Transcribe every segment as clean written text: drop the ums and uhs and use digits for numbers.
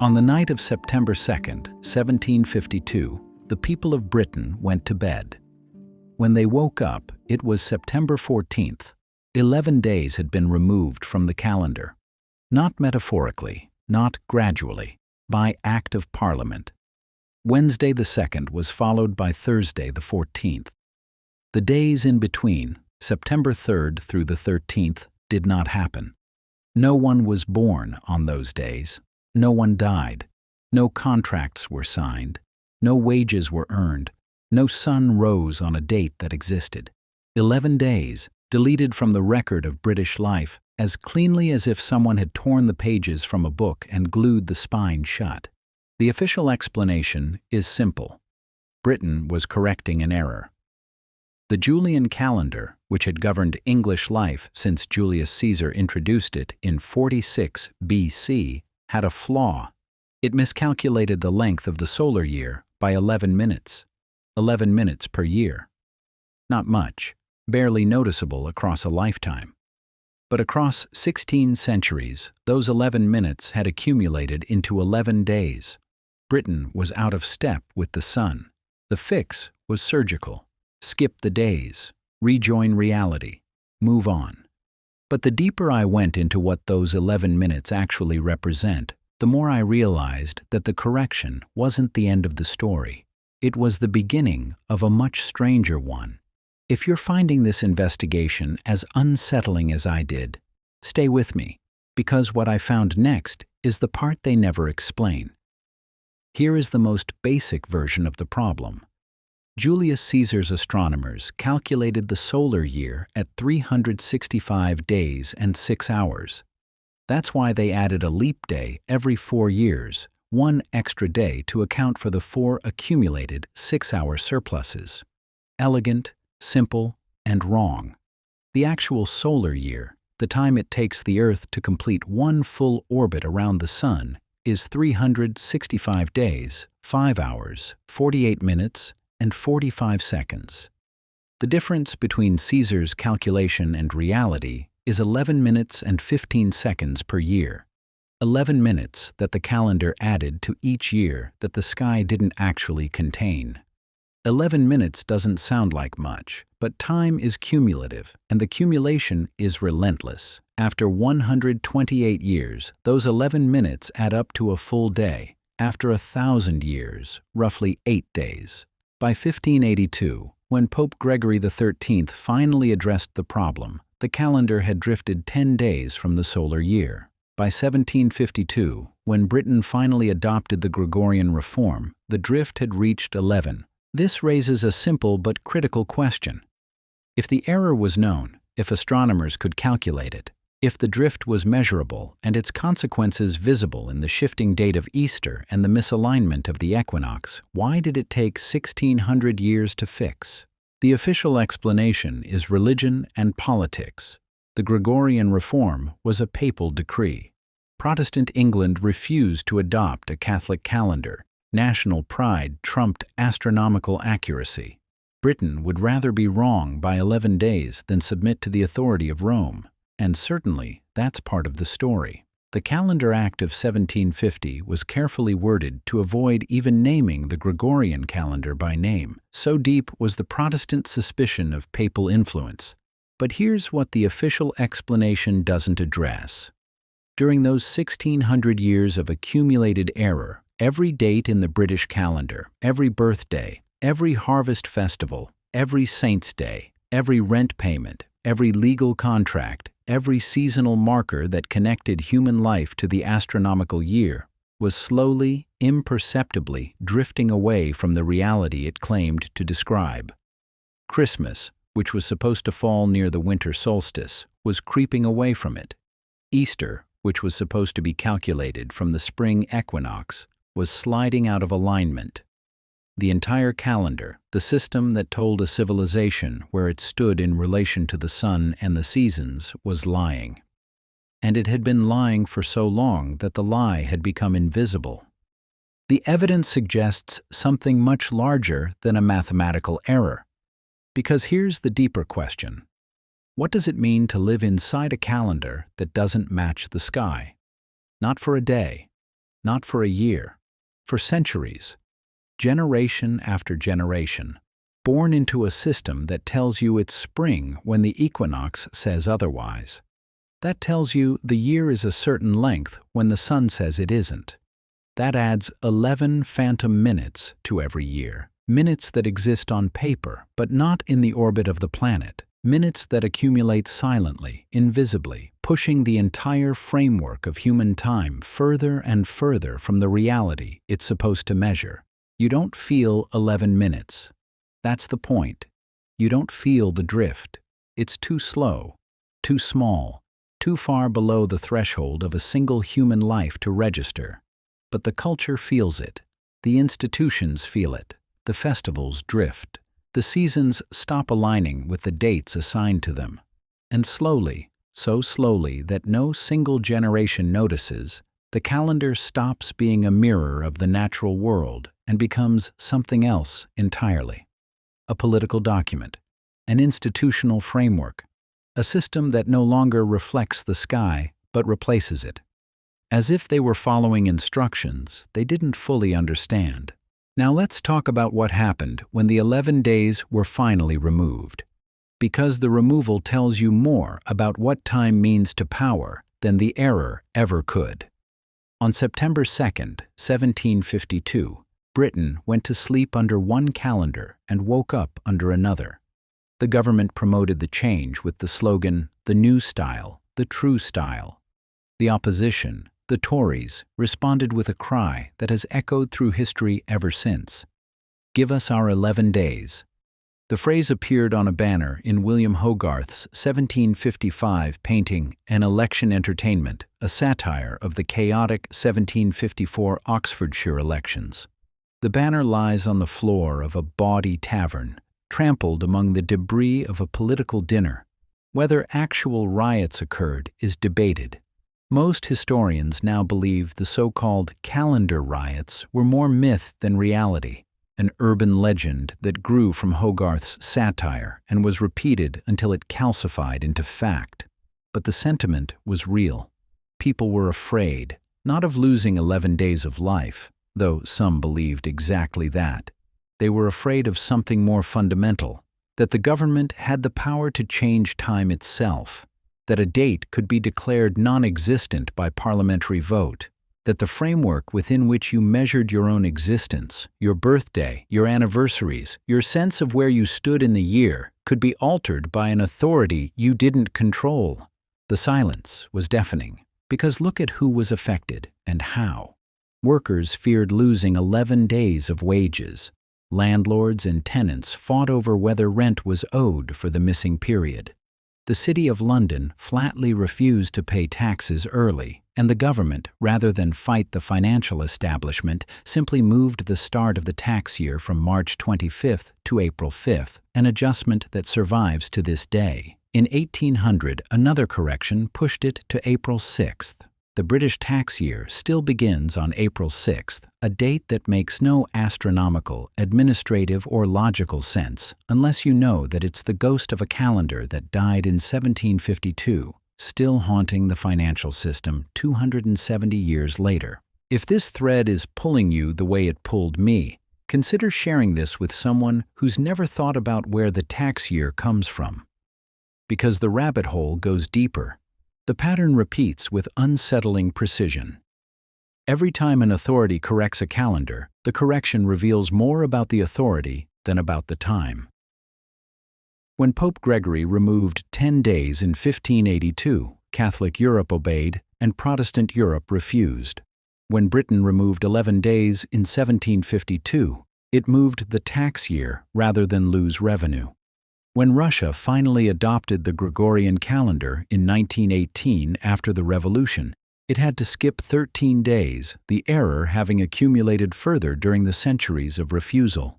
On the night of September 2nd, 1752, the people of Britain went to bed. When they woke up, it was September 14th. 11 days had been removed from the calendar. Not metaphorically, not gradually, by Act of Parliament. Wednesday the 2nd was followed by Thursday the 14th. The days in between, September 3rd through the 13th, did not happen. No one was born on those days. No one died. No contracts were signed. No wages were earned. No sun rose on a date that existed. 11 days, deleted from the record of British life, as cleanly as if someone had torn the pages from a book and glued the spine shut. The official explanation is simple. Britain was correcting an error. The Julian calendar, which had governed English life since Julius Caesar introduced it in 46 BC, had a flaw. It miscalculated the length of the solar year by 11 minutes. 11 minutes per year. Not much, barely noticeable across a lifetime. But across 16 centuries, those 11 minutes had accumulated into 11 days. Britain was out of step with the sun. The fix was surgical. Skip the days, rejoin reality, move on. But the deeper I went into what those 11 minutes actually represent, the more I realized that the correction wasn't the end of the story. It was the beginning of a much stranger one. If you're finding this investigation as unsettling as I did, stay with me, because what I found next is the part they never explain. Here is the most basic version of the problem. Julius Caesar's astronomers calculated the solar year at 365 days and 6 hours. That's why they added a leap day every 4 years, one extra day to account for the 4 accumulated 6-hour surpluses. Elegant, simple, and wrong. The actual solar year, the time it takes the Earth to complete one full orbit around the Sun, is 365 days, 5 hours, 48 minutes, and 45 seconds. The difference between Caesar's calculation and reality is 11 minutes and 15 seconds per year. 11 minutes that the calendar added to each year that the sky didn't actually contain. 11 minutes doesn't sound like much, but time is cumulative, and the cumulation is relentless. After 128 years, those 11 minutes add up to a full day. After 1,000 years, roughly 8 days. By 1582, when Pope Gregory XIII finally addressed the problem, the calendar had drifted 10 days from the solar year. By 1752, when Britain finally adopted the Gregorian reform, the drift had reached 11. This raises a simple but critical question. If the error was known, if astronomers could calculate it, if the drift was measurable and its consequences visible in the shifting date of Easter and the misalignment of the equinox, why did it take 1,600 years to fix? The official explanation is religion and politics. The Gregorian reform was a papal decree. Protestant England refused to adopt a Catholic calendar. National pride trumped astronomical accuracy. Britain would rather be wrong by 11 days than submit to the authority of Rome. And certainly, that's part of the story. The Calendar Act of 1750 was carefully worded to avoid even naming the Gregorian calendar by name. So deep was the Protestant suspicion of papal influence. But here's what the official explanation doesn't address. During those 1,600 years of accumulated error, every date in the British calendar, every birthday, every harvest festival, every saint's day, every rent payment, every legal contract, every seasonal marker that connected human life to the astronomical year was slowly, imperceptibly drifting away from the reality it claimed to describe. Christmas, which was supposed to fall near the winter solstice, was creeping away from it. Easter, which was supposed to be calculated from the spring equinox, was sliding out of alignment. The entire calendar, the system that told a civilization where it stood in relation to the sun and the seasons, was lying. And it had been lying for so long that the lie had become invisible. The evidence suggests something much larger than a mathematical error. Because here's the deeper question. What does it mean to live inside a calendar that doesn't match the sky? Not for a day, not for a year, for centuries, generation after generation, born into a system that tells you it's spring when the equinox says otherwise. That tells you the year is a certain length when the sun says it isn't. That adds 11 phantom minutes to every year, minutes that exist on paper but not in the orbit of the planet, minutes that accumulate silently, invisibly, pushing the entire framework of human time further and further from the reality it's supposed to measure. You don't feel 11 minutes. That's the point. You don't feel the drift. It's too slow, too small, too far below the threshold of a single human life to register. But the culture feels it. The institutions feel it. The festivals drift. The seasons stop aligning with the dates assigned to them. And slowly, so slowly that no single generation notices, the calendar stops being a mirror of the natural world and becomes something else entirely. A political document, an institutional framework, a system that no longer reflects the sky but replaces it. As if they were following instructions they didn't fully understand. Now let's talk about what happened when the 11 days were finally removed. Because the removal tells you more about what time means to power than the error ever could. On September 2nd, 1752, Britain went to sleep under one calendar and woke up under another. The government promoted the change with the slogan, "The new style, the true style." The opposition, the Tories, responded with a cry that has echoed through history ever since. "Give us our 11 days." The phrase appeared on a banner in William Hogarth's 1755 painting An Election Entertainment, a satire of the chaotic 1754 Oxfordshire elections. The banner lies on the floor of a bawdy tavern, trampled among the debris of a political dinner. Whether actual riots occurred is debated. Most historians now believe the so-called calendar riots were more myth than reality, an urban legend that grew from Hogarth's satire and was repeated until it calcified into fact. But the sentiment was real. People were afraid, not of losing 11 days of life, though some believed exactly that. They were afraid of something more fundamental, that the government had the power to change time itself, that a date could be declared non-existent by parliamentary vote, that the framework within which you measured your own existence, your birthday, your anniversaries, your sense of where you stood in the year, could be altered by an authority you didn't control. The silence was deafening, because look at who was affected and how. Workers feared losing 11 days of wages. Landlords and tenants fought over whether rent was owed for the missing period. The City of London flatly refused to pay taxes early, and the government, rather than fight the financial establishment, simply moved the start of the tax year from March 25th to April 5th, an adjustment that survives to this day. In 1800, another correction pushed it to April 6th. The British tax year still begins on April 6th, a date that makes no astronomical, administrative, or logical sense unless you know that it's the ghost of a calendar that died in 1752, still haunting the financial system 270 years later. If this thread is pulling you the way it pulled me, consider sharing this with someone who's never thought about where the tax year comes from. Because the rabbit hole goes deeper. The pattern repeats with unsettling precision. Every time an authority corrects a calendar, the correction reveals more about the authority than about the time. When Pope Gregory removed 10 days in 1582, Catholic Europe obeyed and Protestant Europe refused. When Britain removed 11 days in 1752, it moved the tax year rather than lose revenue. When Russia finally adopted the Gregorian calendar in 1918 after the Revolution, It had to skip 13 days, the error having accumulated further during the centuries of refusal.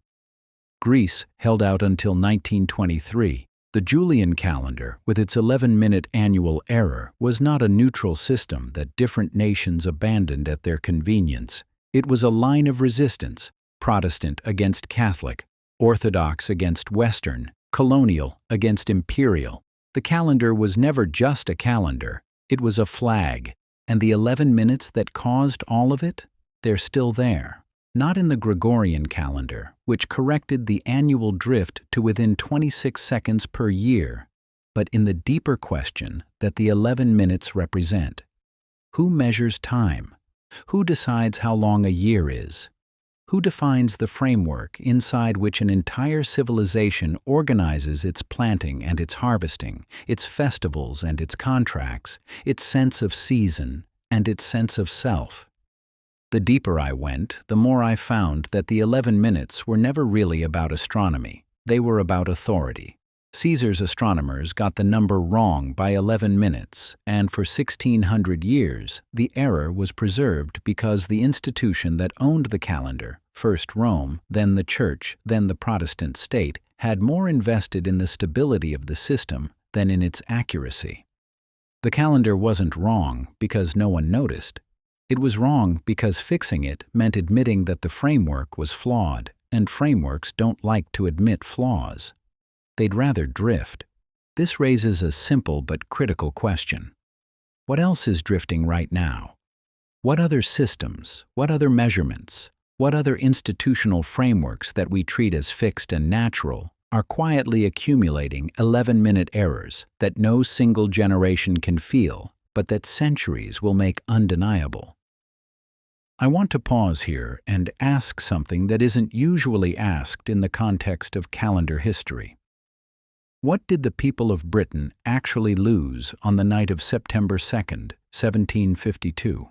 Greece held out until 1923. The Julian calendar, with its 11-minute annual error, was not a neutral system that different nations abandoned at their convenience. It was a line of resistance, Protestant against Catholic, Orthodox against Western, colonial against imperial. The calendar was never just a calendar, it was a flag. And the 11 minutes that caused all of it, they're still there. Not in the Gregorian calendar, which corrected the annual drift to within 26 seconds per year, but in the deeper question that the 11 minutes represent. Who measures time? Who decides how long a year is? Who defines the framework inside which an entire civilization organizes its planting and its harvesting, its festivals and its contracts, its sense of season and its sense of self? The deeper I went, the more I found that the 11 minutes were never really about astronomy. They were about authority. Caesar's astronomers got the number wrong by 11 minutes, and for 1600 years, the error was preserved because the institution that owned the calendar, first Rome, then the Church, then the Protestant state, had more invested in the stability of the system than in its accuracy. The calendar wasn't wrong because no one noticed. It was wrong because fixing it meant admitting that the framework was flawed, and frameworks don't like to admit flaws. They'd rather drift. This raises a simple but critical question. What else is drifting right now? What other systems, what other measurements, what other institutional frameworks that we treat as fixed and natural are quietly accumulating 11-minute errors that no single generation can feel, but that centuries will make undeniable? I want to pause here and ask something that isn't usually asked in the context of calendar history. What did the people of Britain actually lose on the night of September 2nd, 1752?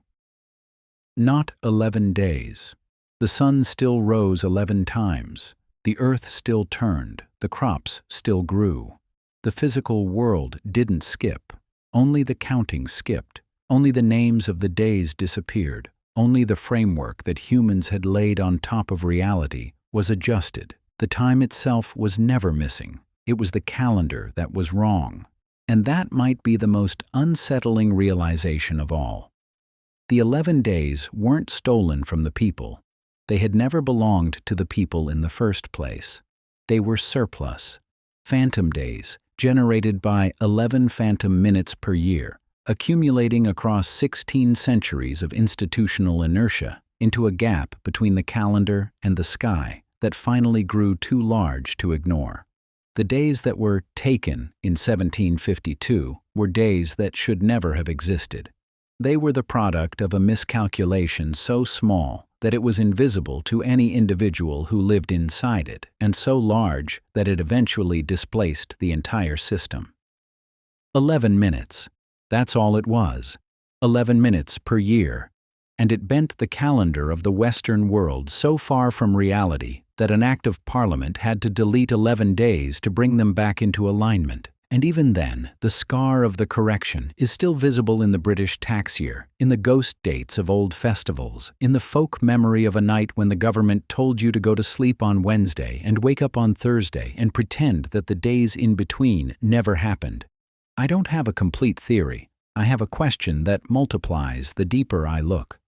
Not 11 days. The sun still rose 11 times. The earth still turned. The crops still grew. The physical world didn't skip. Only the counting skipped. Only the names of the days disappeared. Only the framework that humans had laid on top of reality was adjusted. The time itself was never missing. It was the calendar that was wrong. And that might be the most unsettling realization of all. The 11 days weren't stolen from the people. They had never belonged to the people in the first place. They were surplus. Phantom days, generated by 11 phantom minutes per year, accumulating across 16 centuries of institutional inertia into a gap between the calendar and the sky that finally grew too large to ignore. The days that were taken in 1752 were days that should never have existed. They were the product of a miscalculation so small that it was invisible to any individual who lived inside it, and so large that it eventually displaced the entire system. 11 minutes. That's all it was. 11 minutes per year. And it bent the calendar of the Western world so far from reality that an act of Parliament had to delete 11 days to bring them back into alignment. And even then, the scar of the correction is still visible in the British tax year, in the ghost dates of old festivals, in the folk memory of a night when the government told you to go to sleep on Wednesday and wake up on Thursday and pretend that the days in between never happened. I don't have a complete theory. I have a question that multiplies the deeper I look.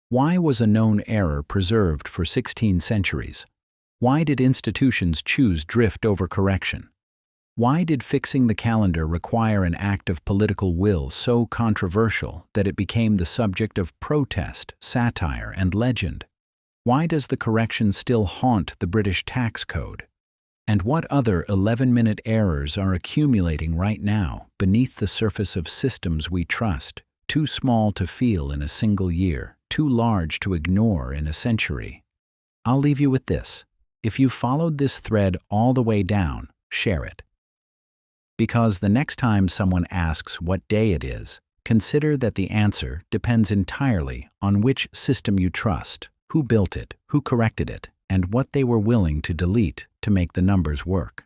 Why was a known error preserved for 16 centuries? Why did institutions choose drift over correction? Why did fixing the calendar require an act of political will so controversial that it became the subject of protest, satire, and legend? Why does the correction still haunt the British tax code? And what other 11-minute errors are accumulating right now beneath the surface of systems we trust, too small to feel in a single year, too large to ignore in a century? I'll leave you with this. If you followed this thread all the way down, share it. Because the next time someone asks what day it is, consider that the answer depends entirely on which system you trust, who built it, who corrected it, and what they were willing to delete to make the numbers work.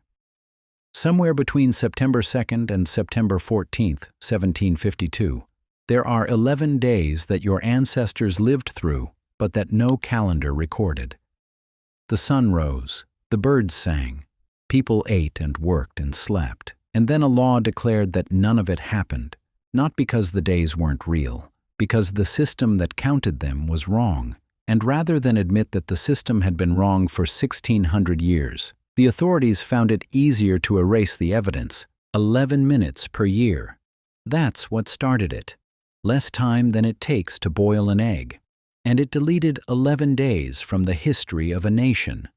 Somewhere between September 2nd and September 14th, 1752, There are 11 days that your ancestors lived through, but that no calendar recorded. The sun rose, the birds sang, people ate and worked and slept, and then a law declared that none of it happened, not because the days weren't real, because the system that counted them was wrong. And rather than admit that the system had been wrong for 1,600 years, the authorities found it easier to erase the evidence, 11 minutes per year. That's what started it. Less time than it takes to boil an egg. And it deleted 11 days from the history of a nation.